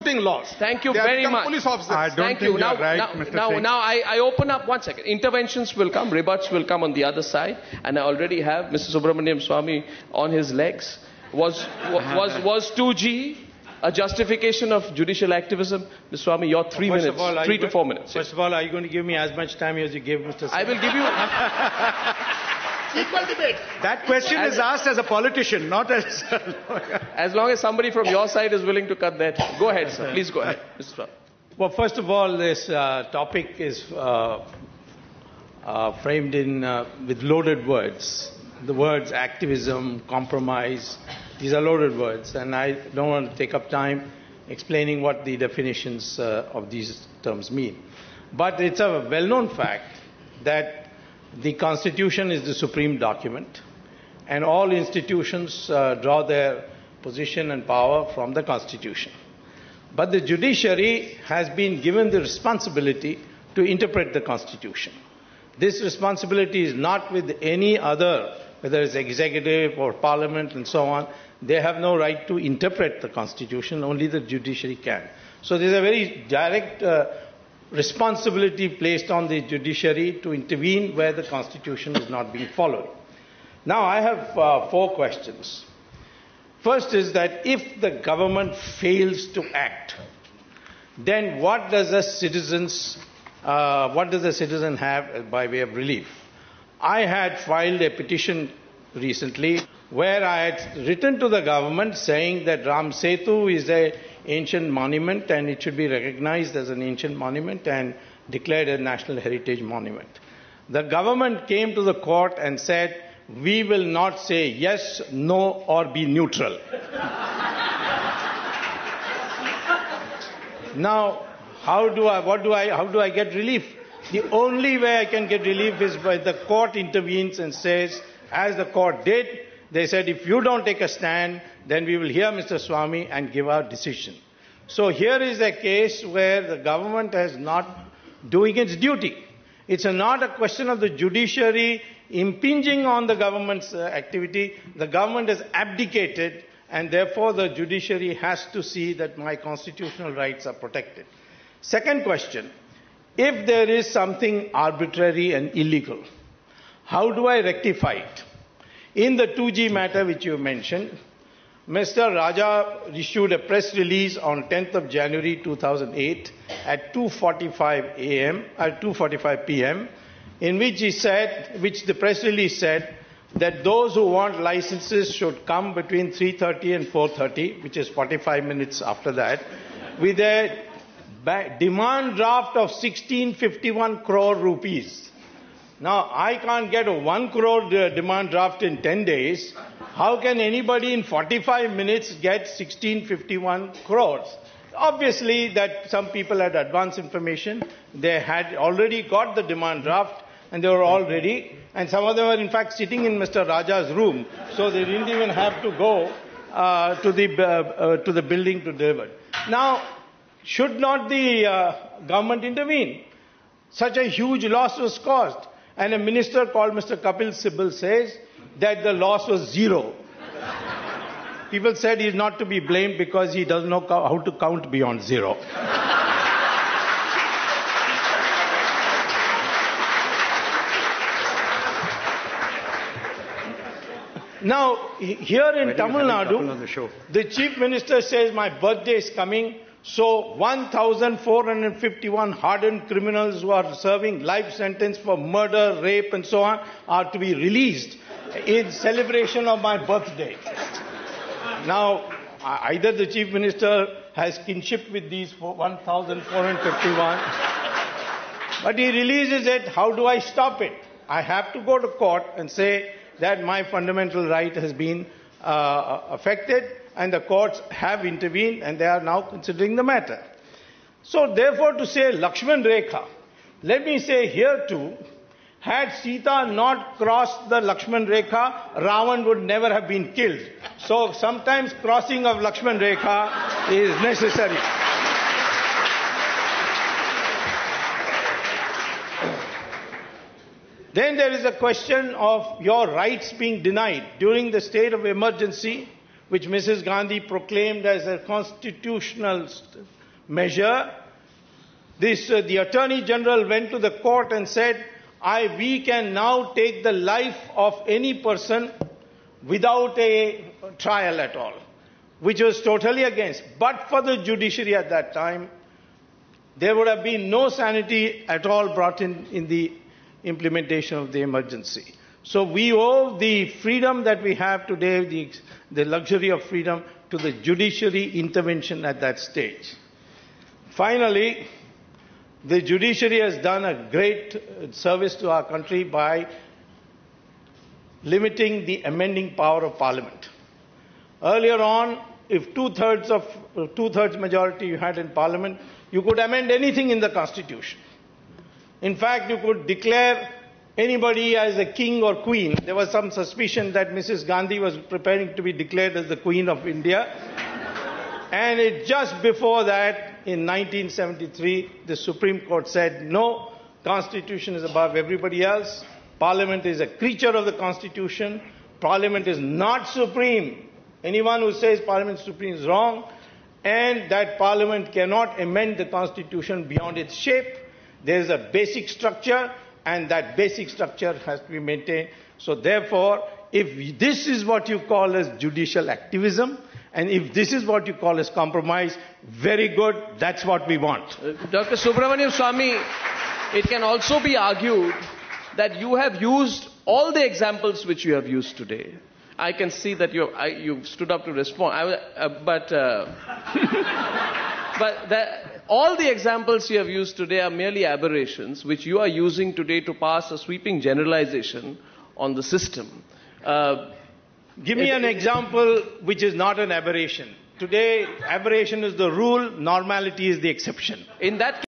laws. Thank you very much. Police officers. I don't think you're right, Mr. Singh. Now I open up, one second. Interventions will come, rebuts will come on the other side, and I already have Mr. Subramaniam Swamy on his legs. Was 2G a justification of judicial activism? Mr. Swamy, your 3 minutes, 3 to 4 minutes. First of all, are you going to give me as much time as you gave Mr. Singh? I will give you... Equal debate. That question is asked as a politician, not as a lawyer. As long as somebody from your side is willing to cut that. Go ahead, sir. Please go ahead, Mr. Swamy. Well, first of all, this topic is framed in with loaded words. The words activism, compromise, these are loaded words, and I don't want to take up time explaining what the definitions of these terms mean. But it's a well-known fact that the Constitution is the supreme document, and all institutions draw their position and power from the Constitution. But the judiciary has been given the responsibility to interpret the Constitution. This responsibility is not with any other, whether it's executive or parliament and so on. They have no right to interpret the Constitution, only the judiciary can. So there's a very direct responsibility placed on the judiciary to intervene where the Constitution is not being followed. Now I have 4 questions. First is that if the government fails to act, then what does a citizen have by way of relief? I had filed a petition recently where I had written to the government saying that Ram Setu is an ancient monument and it should be recognized as an ancient monument and declared a national heritage monument. The government came to the court and said, we will not say yes, no, or be neutral. Now, how do I get relief? The only way I can get relief is by the court intervenes and says, as the court did, they said, if you don't take a stand, then we will hear Mr. Swamy and give our decision. So here is a case where the government is not doing its duty. It's not a question of the judiciary impinging on the government's activity. The government has abdicated, and therefore the judiciary has to see that my constitutional rights are protected. Second question, if there is something arbitrary and illegal, how do I rectify it? In the 2G matter which you mentioned, Mr. Raja issued a press release on 10th of January 2008 at 2:45 p.m. in which the press release said that those who want licenses should come between 3:30 and 4:30, which is 45 minutes after that, with a demand draft of 1651 crore rupees. Now, I can't get a 1 crore demand draft in 10 days. How can anybody in 45 minutes get 1651 crores? Obviously, that some people had advance information. They had already got the demand draft, and they were all ready. And some of them were, in fact, sitting in Mr. Raja's room, so they didn't even have to go to the building to deliver. Now, should not the government intervene? Such a huge loss was caused. And a minister called Mr. Kapil Sibal says that the loss was 0. People said he's not to be blamed because he doesn't know how to count beyond 0. Now, here in Tamil Nadu, the chief minister says my birthday is coming. So 1,451 hardened criminals who are serving life sentence for murder, rape and so on are to be released in celebration of my birthday. Now, either the chief minister has kinship with these 1,451, but he releases it. How do I stop it? I have to go to court and say that my fundamental right has been affected, and the courts have intervened and they are now considering the matter. So therefore, to say Lakshman Rekha, let me say here too, had Sita not crossed the Lakshman Rekha, Ravan would never have been killed. So sometimes crossing of Lakshman Rekha is necessary. Then there is a question of your rights being denied during the state of emergency. which Mrs. Gandhi proclaimed as a constitutional measure, the Attorney General went to the court and said, we can now take the life of any person without a trial at all, which was totally against. But for the judiciary at that time, there would have been no sanity at all brought in the implementation of the emergency. So we owe the freedom that we have today, the luxury of freedom, to the judiciary intervention at that stage. Finally, the judiciary has done a great service to our country by limiting the amending power of Parliament. Earlier on, if two-thirds majority you had in Parliament, you could amend anything in the Constitution. In fact, you could declare anybody as a king or queen. There was some suspicion that Mrs. Gandhi was preparing to be declared as the Queen of India. And just before that, in 1973, the Supreme Court said, no, Constitution is above everybody else. Parliament is a creature of the Constitution. Parliament is not supreme. Anyone who says Parliament is supreme is wrong. And that Parliament cannot amend the Constitution beyond its shape. There is a basic structure, and that basic structure has to be maintained. So therefore, if this is what you call as judicial activism, and if this is what you call as compromise, very good, that's what we want. Dr. Subramaniam Swamy, it can also be argued that you have used all the examples which you have used today. I can see that you stood up to respond. All the examples you have used today are merely aberrations, which you are using today to pass a sweeping generalization on the system. Give me an example which is not an aberration. Today, aberration is the rule, normality is the exception. In that